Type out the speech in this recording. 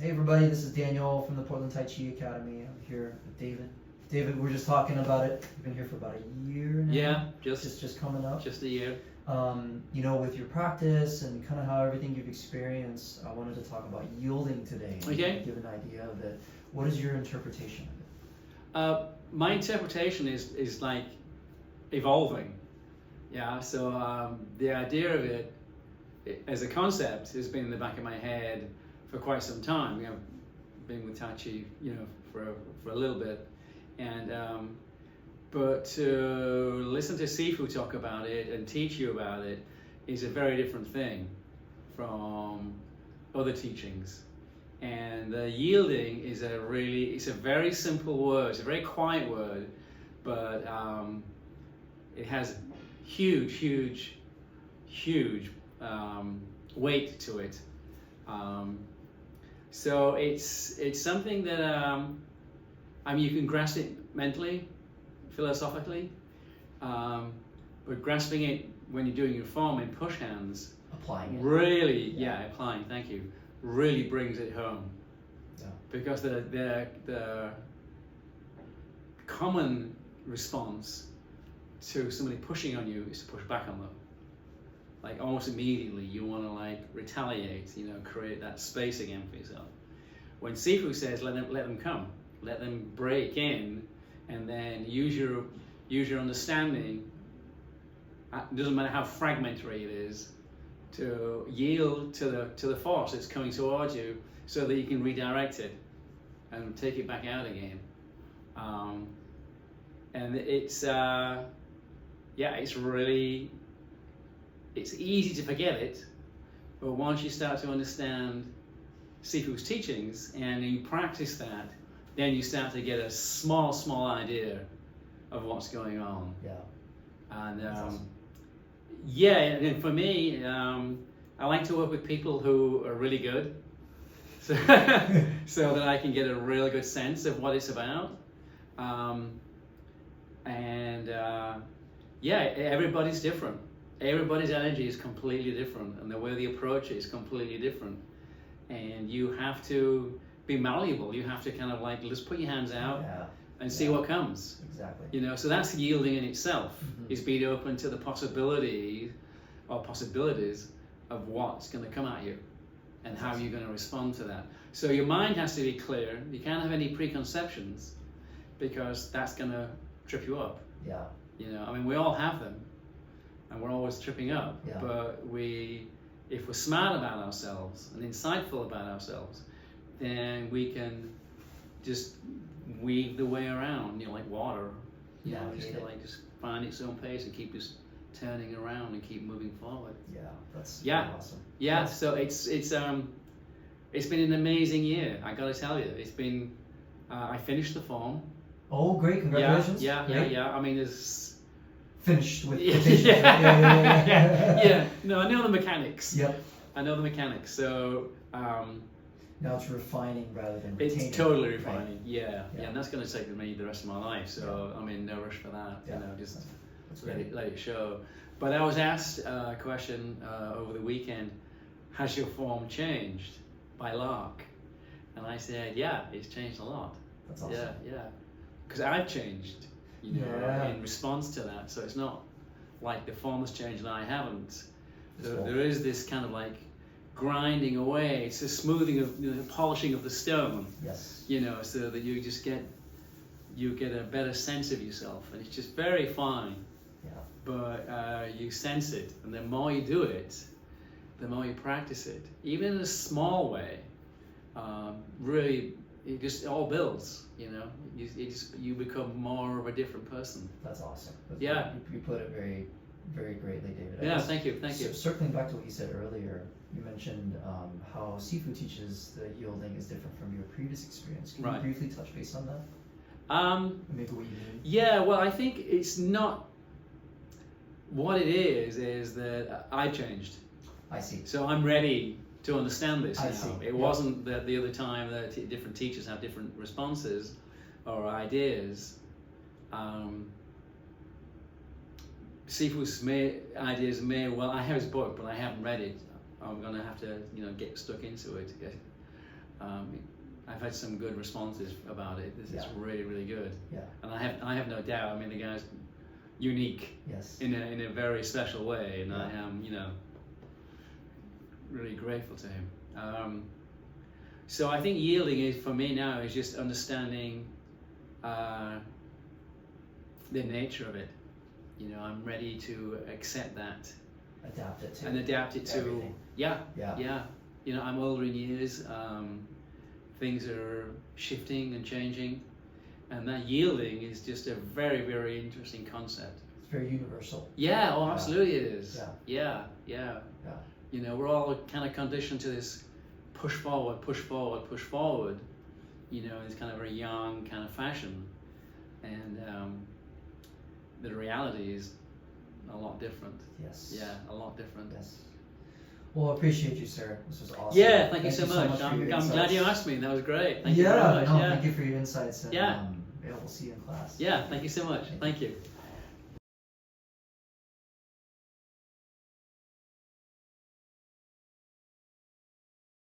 Hey everybody, this is Daniel from the Portland Tai Chi Academy. I'm here with David. David, we're just talking about it. You've been here for about a year now. Yeah, just coming up. Just a year. With your practice and kind of how everything you've experienced, I wanted to talk about yielding today. Okay. Give an idea of it. What is your interpretation of it? My interpretation is like evolving. Yeah. So the idea of it as a concept has been in the back of my head for quite some time. I've been with Tai Chi, for a little bit, and but to listen to Sifu talk about it and teach you about it is a very different thing from other teachings. And yielding is it's a very simple word. It's a very quiet word, but it has huge weight to it. So it's something that you can grasp it mentally, philosophically, but grasping it when you're doing your form in push hands, Applying it. Really, applying. Thank you. Really brings it home. Yeah. Because the common response to somebody pushing on you is to push back on them. Like almost immediately you want to retaliate, create that space again for yourself. When Sifu says let them come, let them break in, and then use your understanding, it doesn't matter how fragmentary it is, to yield to the force that's coming towards you so that you can redirect it and take it back out again. And it's easy to forget it, but once you start to understand Sifu's teachings and you practice that, then you start to get a small idea of what's going on. Yeah. And awesome. And for me, I like to work with people who are really good, so that I can get a really good sense of what it's about. Everybody's different. Everybody's energy is completely different, and the way they approach it is completely different. And you have to be malleable. You have to kind of just put your hands out and see what comes. Exactly. So that's yielding in itself. Mm-hmm. Is being open to the possibilities of what's going to come at you and how you're going to respond to that. So your mind has to be clear. You can't have any preconceptions, because that's going to trip you up. Yeah. We all have them, and we're always tripping up. Yeah. But if we're smart about ourselves and insightful about ourselves, then we can just weave the way around, like water. Just find its own pace and keep just turning around and keep moving forward. Yeah, that's awesome. Yeah, so it's been an amazing year. I got to tell you, it's been. I finished the form. Oh, great! Congratulations. Yeah. There's finished with yeah. No, I know the mechanics. Yep. I know the mechanics. So now it's refining rather than retaining. it's totally refining. Right? Yeah, and that's going to take me the rest of my life. So I'm in no rush for that. Yeah. Just that's let it show. But I was asked a question over the weekend: has your form changed by lark? And I said, yeah, it's changed a lot. That's awesome. Yeah. Because I've changed, in response to that. So it's not like the form has changed and I haven't. There is this kind of grinding away. It's a smoothing of, the polishing of the stone. Yes. So that you just get a better sense of yourself, and it's just very fine. Yeah. But you sense it, and the more you do it, the more you practice it, even in a small way. Really, it just all builds. You become more of a different person. That's awesome. You put it very, very greatly, David. Thank you. Circling back to what you said earlier, you mentioned how Sifu teaches the yielding is different from your previous experience. Can you briefly touch base on that? Maybe what you mean. Yeah, well, I think it's not. What it is that I changed. I see. So I'm ready to understand this now. See. It wasn't that the other time that different teachers have different responses or ideas. Sifu's ideas I have his book, but I haven't read it. I'm going to have to, get stuck into it. I've had some good responses about it. This is really, really good. Yeah. And I have no doubt. I mean, the guy's unique. Yes. In a very special way, and I am, really grateful to him. So I think yielding is, for me now, is just understanding the nature of it. I'm ready to accept that. Adapt it to. And adapt it to everything. Yeah. I'm older in years. Things are shifting and changing, and that yielding is just a very, very interesting concept. It's very universal. Yeah. Oh, absolutely, it is. Yeah. Yeah. We're all kind of conditioned to this push forward, in this kind of very young kind of fashion, and the reality is a lot different. Yes. Yeah, a lot different. Yes. Well, I appreciate you, sir. This was awesome. Yeah, thank you so much. I'm glad you asked me. That was great. Thank you very much. Thank you for your insights. And, we'll see you in class. Yeah, thank you so much. Thank you.